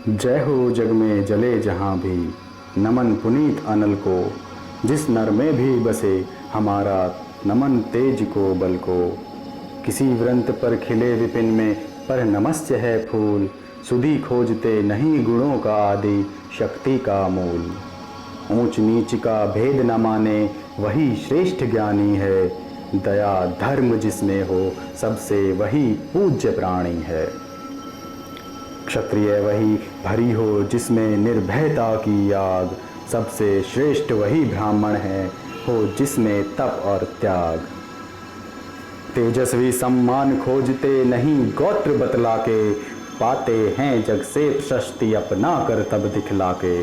जय हो जग में जले जहाँ भी, नमन पुनीत अनल को। जिस नर में भी बसे हमारा, नमन तेज को बल को। किसी व्रंत पर खिले विपिन में, पर नमस्य है फूल। सुधी खोजते नहीं गुणों का आदि, शक्ति का मूल। ऊंच नीच का भेद न माने, वही श्रेष्ठ ज्ञानी है। दया धर्म जिसमें हो, सबसे वही पूज्य प्राणी है। क्षत्रिय वही भरी हो जिसमें निर्भयता की आग, सबसे श्रेष्ठ वही ब्राह्मण है, हो जिसमें तप और त्याग। तेजस्वी सम्मान खोजते नहीं गोत्र बतला के, पाते हैं जग से प्रशस्ति अपना कर तब दिखला के।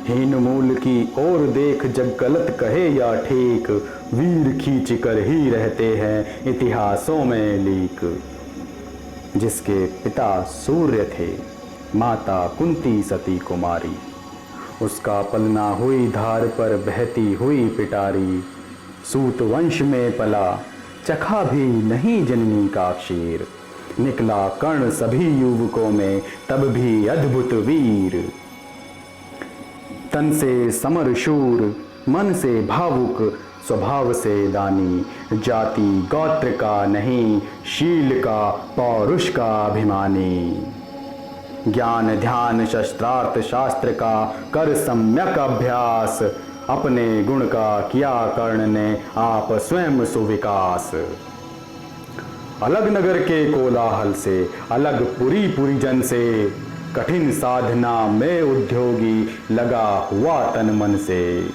हीन मूल की ओर देख जग गलत कहे या ठीक, वीर खींच कर ही रहते हैं इतिहासों में लीक। जिसके पिता सूर्य थे, माता कुंती सती कुमारी, उसका पलना हुई धार पर बहती हुई पिटारी। सूत वंश में पला, चखा भी नहीं जननी का क्षीर। निकला कर्ण सभी युवकों में, तब भी अद्भुत वीर। तन से समर शूर, मन से भावुक, स्वभाव से दानी। जाति गोत्र का नहीं, शील का पौरुष का अभिमानी। ज्ञान ध्यान शस्त्रार्थ शास्त्र का कर सम्यक अभ्यास। अपने गुण का किया कर्ण ने आप स्वयं सुविकास। अलग नगर के कोलाहल से, अलग पुरी पुरी जन से। कठिन साधना में उद्योगी, लगा हुआ तन मन से।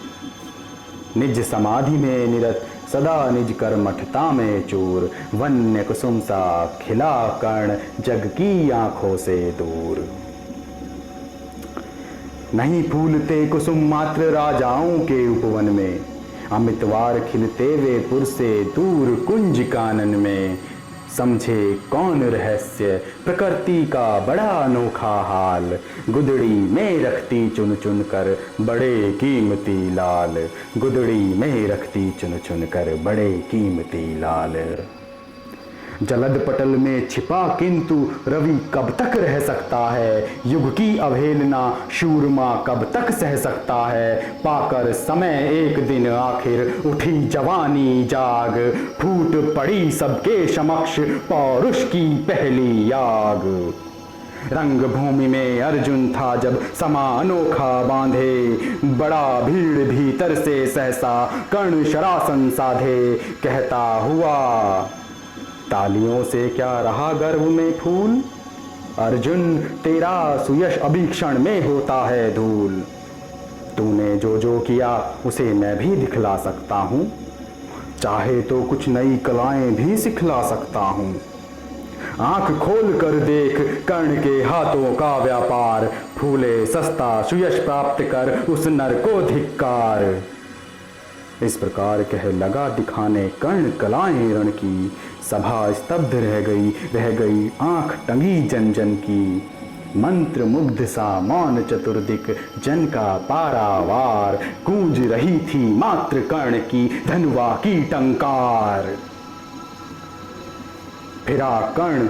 निज समाधि में निरत, सदा निज कर्मठता में चूर। वन्य कुसुम सा खिला कर्ण, जग की आंखों से दूर। नहीं फूलते कुसुम मात्र राजाओं के उपवन में, अमितवार खिलते वे पुर से दूर कुंज कानन में। समझे कौन रहस्य प्रकृति का बड़ा अनोखा हाल। गुदड़ी में रखती चुन चुन कर बड़े कीमती लाल। गुदड़ी में रखती चुन चुन कर बड़े कीमती लाल। जलद पटल में छिपा किंतु रवि कब तक रह सकता है। युग की अवहेलना शूरमा कब तक सह सकता है। पाकर समय एक दिन आखिर उठी जवानी जाग। फूट पड़ी सबके समक्ष पौरुष की पहली आग। रंग भूमि में अर्जुन था जब समा अनोखा बांधे। बड़ा भीड़ भीतर से सहसा कर्ण शरासन साधे। कहता हुआ तालियों से क्या रहा गर्व में फूल। अर्जुन तेरा सुयश अभीक्षण में होता है धूल। तूने जो जो किया उसे मैं भी दिखला सकता हूँ। चाहे तो कुछ नई कलाएं भी सिखला सकता हूँ। आंख खोल कर देख कर्ण के हाथों का व्यापार। फूले सस्ता सुयश प्राप्त कर उस नर को धिक्कार। इस प्रकार कह लगा दिखाने कर्ण कलाएं रण की। सभा स्तब्ध रह गई आंख टंगी जन जन की। मंत्र मुग्ध सा मौन चतुर्दिक जन का पारावार। गूंज रही थी मात्र कर्ण की धनुवा की टंकार। फिरा कर्ण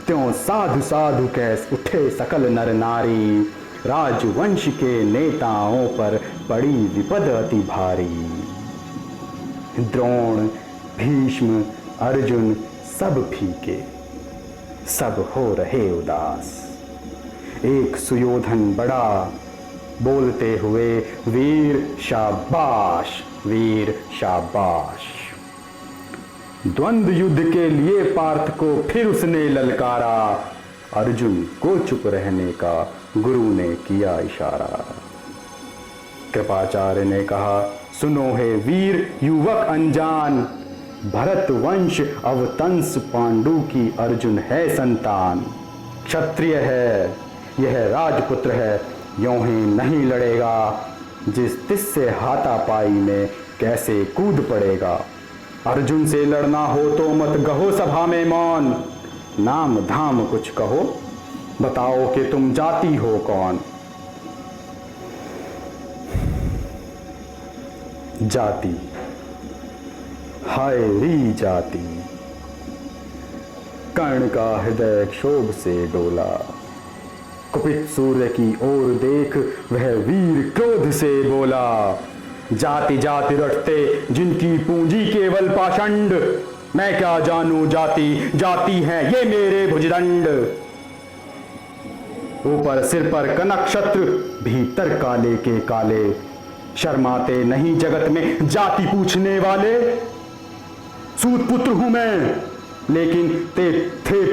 त्यों साधु साधु कैस उठे सकल नर नारी। राजवंश के नेताओं पर पड़ी विपद अति भारी। द्रोण भीष्म अर्जुन सब फीके, सब हो रहे उदास। एक सुयोधन बड़ा बोलते हुए वीर शाबाश, वीर शाबाश। द्वंद्व युद्ध के लिए पार्थ को फिर उसने ललकारा। अर्जुन को चुप रहने का गुरु ने किया इशारा। कृपाचार्य ने कहा सुनो हे वीर युवक अनजान। भरत वंश अवतंस पांडु की अर्जुन है संतान। क्षत्रिय है यह राजपुत्र है, यों ही नहीं लड़ेगा। जिस तिस से हाथापाई में कैसे कूद पड़ेगा। अर्जुन से लड़ना हो तो मत गहो सभा में मौन। नाम धाम कुछ कहो, बताओ कि तुम जाति हो कौन। जाति हाय री जाति। कर्ण का हृदय क्षोभ से डोला। कुपित सूर्य की ओर देख वह वीर क्रोध से बोला, जाति जाति रटते जिनकी पूंजी केवल पाषंड, मैं क्या जानूं जाति, जाति है ये मेरे भुजदंड। ऊपर सिर पर कनक छत्र, भीतर काले के काले, शर्माते नहीं जगत में जाति पूछने वाले। सूत पुत्र हूं मैं, लेकिन थे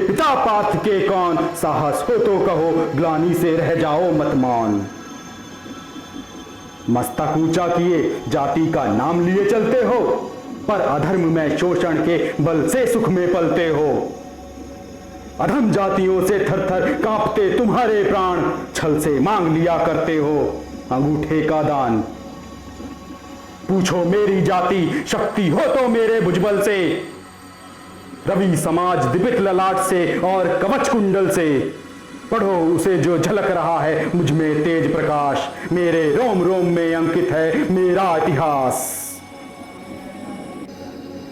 पिता पार्थ के कौन, साहस हो तो कहो ग्लानि से रह जाओ मत मौन। मस्तक ऊंचा किए जाति का नाम लिए चलते हो, पर अधर्म में शोषण के बल से सुख में पलते हो। अधम जातियों से थर थर कांपते तुम्हारे प्राण, छल से मांग लिया करते हो अंगूठे का दान। पूछो मेरी जाति शक्ति हो तो मेरे भुजबल से, रवि समाज दीपित ललाट से और कवच कुंडल से। पढ़ो उसे जो झलक रहा है मुझ में तेज प्रकाश, मेरे रोम रोम में अंकित है मेरा इतिहास।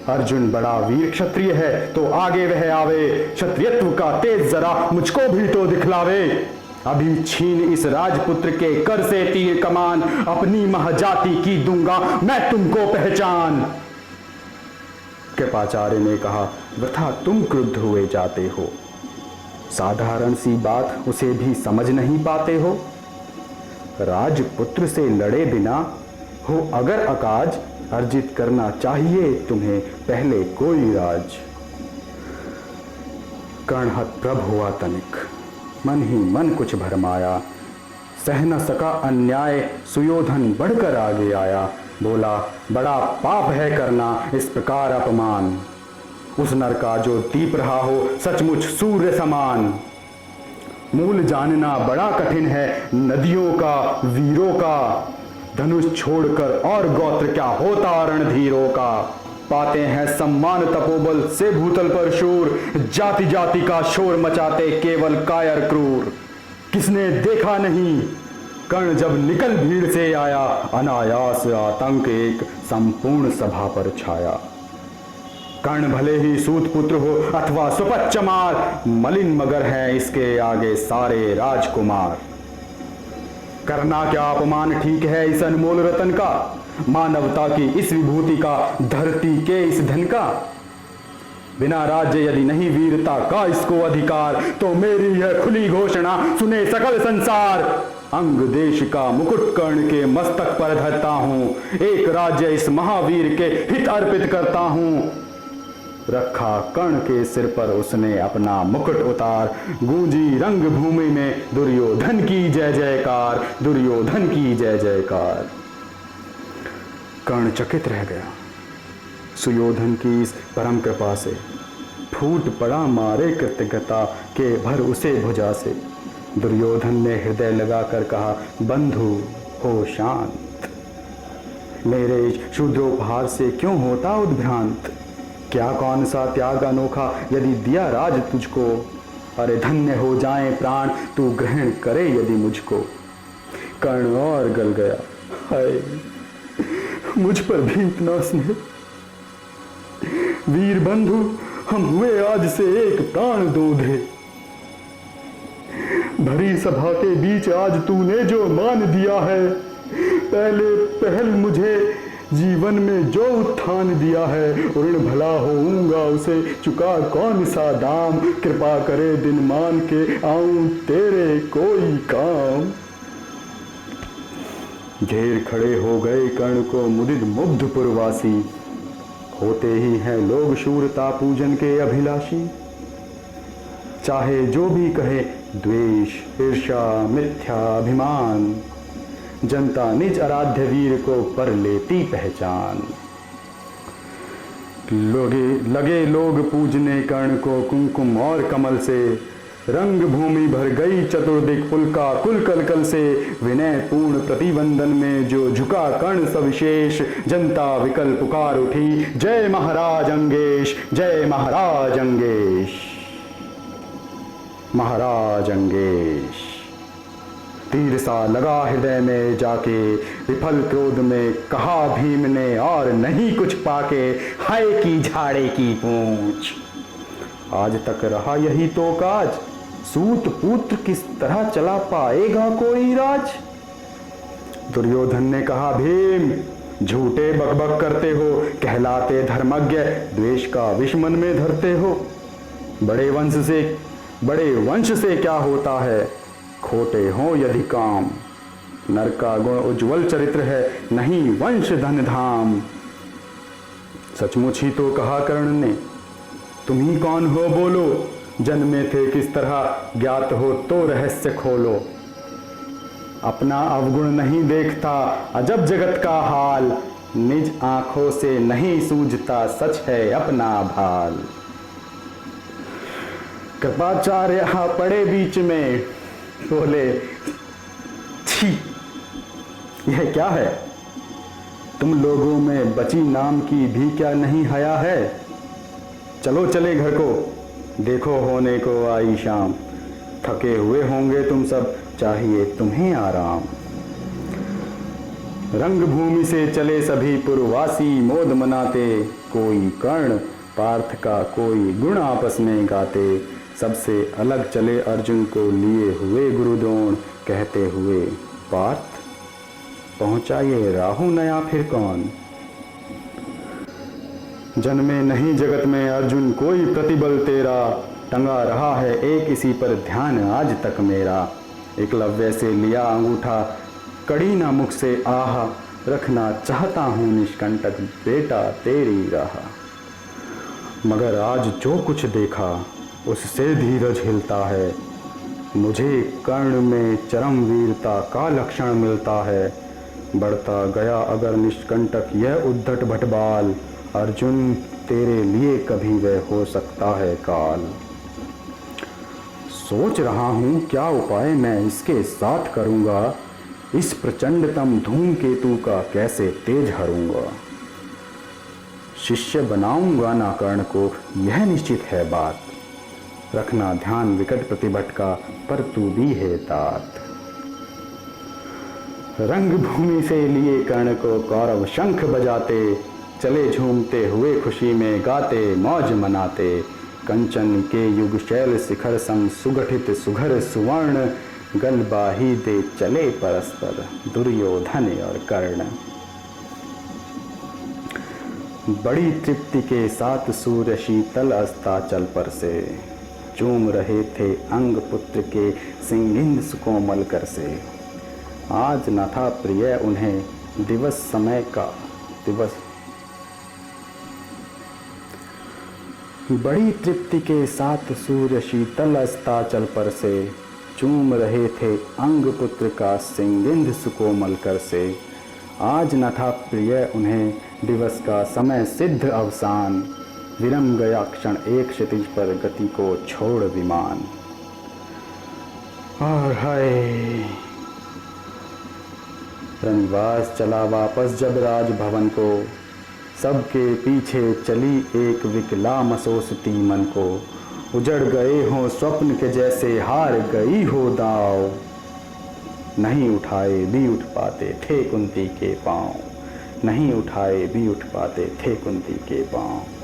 अर्जुन बड़ा वीर क्षत्रिय है तो आगे वह आवे, क्षत्रियत्व का तेज जरा मुझको भी तो दिखलावे। अभी छीन इस राजपुत्र के कर से तीर कमान, अपनी महजाति की दूंगा मैं तुमको पहचान। कृपाचार्य ने कहा, वृथा तुम क्रुद्ध हुए जाते हो, साधारण सी बात उसे भी समझ नहीं पाते हो। राजपुत्र से लड़े बिना हो अगर अकाज, अर्जित करना चाहिए तुम्हें पहले कोई राज। कर्णहत प्रभ हुआ तनिक, मन ही मन कुछ भरमाया, सह न सका अन्याय सुयोधन बढ़कर आगे आया। बोला, बड़ा पाप है करना इस प्रकार अपमान, उस नर का जो दीप रहा हो सचमुच सूर्य समान। मूल जानना बड़ा कठिन है नदियों का वीरों का, धनुष छोड़कर और गोत्र क्या होता रणधीरों का। पाते हैं सम्मान तपोबल से भूतल पर शूर, जाति जाति का शोर मचाते केवल कायर क्रूर। किसने देखा नहीं कर्ण जब निकल भीड़ से आया, अनायास आतंक एक संपूर्ण सभा पर छाया। कर्ण भले ही सूत पुत्र हो अथवा सुपच्च मार, मलिन मगर है इसके आगे सारे राजकुमार। करना क्या अपमान ठीक है इस अनमोल रतन का, मानवता की इस विभूति का, धरती के इस धन का। बिना राज्य यदि नहीं वीरता का इसको अधिकार, तो मेरी यह खुली घोषणा सुने सकल संसार। अंग देश का मुकुट कर्ण के मस्तक पर धरता हूं, एक राज्य इस महावीर के हित अर्पित करता हूं। रखा कर्ण के सिर पर उसने अपना मुकुट उतार, गूंजी रंग भूमि में दुर्योधन की जय जयकार, दुर्योधन की जय जयकार। कर्ण चकित रह गया सुयोधन की इस परम कृपा से, फूट पड़ा मारे कृतज्ञता के भर उसे भुजा से। दुर्योधन ने हृदय लगाकर कहा, बंधु हो शांत, मेरे शूद्रोपहार से क्यों होता उद्भ्रांत। क्या कौन सा त्याग अनोखा यदि दिया राज तुझको, अरे धन्य हो जाए प्राण तू ग्रहण करे यदि मुझको। कर्ण और गल गया, हाय मुझ पर भी इतना स्नेह। वीर बंधु हम हुए आज से एक प्राण दूधे, भरी सभा के बीच आज तूने जो मान दिया है, पहले पहल मुझे जीवन में जो उत्थान दिया है, ऋण भला होऊंगा उसे चुका कौन सा दाम। कृपा करे दिन मान के आऊं तेरे कोई काम। घेर खड़े हो गए कर्ण को मुदित मुग्ध पुरवासी, होते ही हैं लोग शूरता पूजन के अभिलाषी। चाहे जो भी कहे द्वेष ईर्ष्या मिथ्या अभिमान, जनता निज आराध्य वीर को पर लेती पहचान। लगे लोग पूजने कर्ण को कुमकुम और कमल से, रंग भूमि भर गई चतुर्दिक पुलका कुल कलकल से। विनय पूर्ण प्रतिवंदन में जो झुका कर्ण सविशेष, जनता विकल पुकार उठी, जय महाराज अंगेश, जय महाराज अंगेश, महाराज अंगेश। तीर सा लगा हृदय में जाके, विफल क्रोध में कहा भीम ने और नहीं कुछ पाके, हाय की झाड़े की पूंछ। आज तक रहा यही तो काज, सूत पुत्र किस तरह चला पाएगा कोई राज? दुर्योधन ने कहा, भीम झूठे बकबक करते हो, कहलाते धर्मज्ञ, द्वेष का विष मन में धरते हो। बड़े वंश से क्या होता है, खोटे हो यदि काम। नर का गुण उज्जवल चरित्र है, नहीं वंश धन धाम। सचमुच ही तो कहा कर्ण ने, तुम ही कौन हो बोलो, जन्मे थे किस तरह, ज्ञात हो तो रहस्य खोलो। अपना अवगुण नहीं देखता, अजब जगत का हाल, निज आंखों से नहीं सूझता, सच है अपना भाल। कृपाचार्य यहाँ पड़े बीच में, बोले, छी यह क्या है? तुम लोगों में बची नाम की भी क्या नहीं हया है? चलो चले घर को, देखो होने को आई शाम। थके हुए होंगे तुम सब, चाहिए तुम्हें आराम। रंग भूमि से चले सभी पुरवासी, मोद मनाते कोई कर्ण पार्थ का, कोई गुण आपस में गाते। सबसे अलग चले अर्जुन को लिए हुए गुरुद्रोण, कहते हुए, पार्थ पहुंचा ये राहु नया फिर कौन? जन्मे नहीं जगत में अर्जुन कोई प्रतिबल तेरा, टंगा रहा है एक इसी पर ध्यान आज तक मेरा। एकलव्य से लिया अंगूठा, कड़ी ना मुख से आह, रखना चाहता हूँ निष्कंटक बेटा तेरी राह। मगर आज जो कुछ देखा उससे धीरज हिलता है, मुझे कर्ण में चरम वीरता का लक्षण मिलता है। बढ़ता गया अगर निष्कंटक यह उद्धट भटबाल, अर्जुन तेरे लिए कभी वह हो सकता है काल। सोच रहा हूँ क्या उपाय मैं इसके साथ करूँगा, इस प्रचंडतम धूमकेतु का कैसे तेज हरूंगा। शिष्य बनाऊंगा ना कर्ण को, यह निश्चित है बात, रखना ध्यान विकट प्रतिभट का, पर तू भी है तात। रंग भूमि से लिए कर्ण को कौरव शंख बजाते, चले झूमते हुए खुशी में गाते मौज मनाते। कंचन के युग शैल शिखर संग सुगठित सुघर सुवर्ण, गलबाही दे चले परस्पर दुर्योधन और कर्ण। बड़ी तृप्ति के साथ सूर्य शीतल अस्ताचल पर से, चूम रहे थे अंग पुत्र के सिंगिंद सुकोमल कर से। आज न था प्रिय उन्हें दिवस समय का दिवस। बड़ी तृप्ति के साथ सूर्य शीतल अस्ताचल पर से, चूम रहे थे अंग पुत्र का सिंगिंद सुकोमल कर से। आज न था प्रिय उन्हें दिवस का समय सिद्ध अवसान, विरम गया क्षण एक क्षितिज पर गति को छोड़ विमान। और हाय रनिवास चला वापस जब राजभवन को, सबके पीछे चली एक विकलाम सोचती मन को। उजड़ गए हों स्वप्न के जैसे, हार गई हो दाव, नहीं उठाए भी उठ पाते थे कुंती के पांव, नहीं उठाए भी उठ पाते थे कुंती के पांव।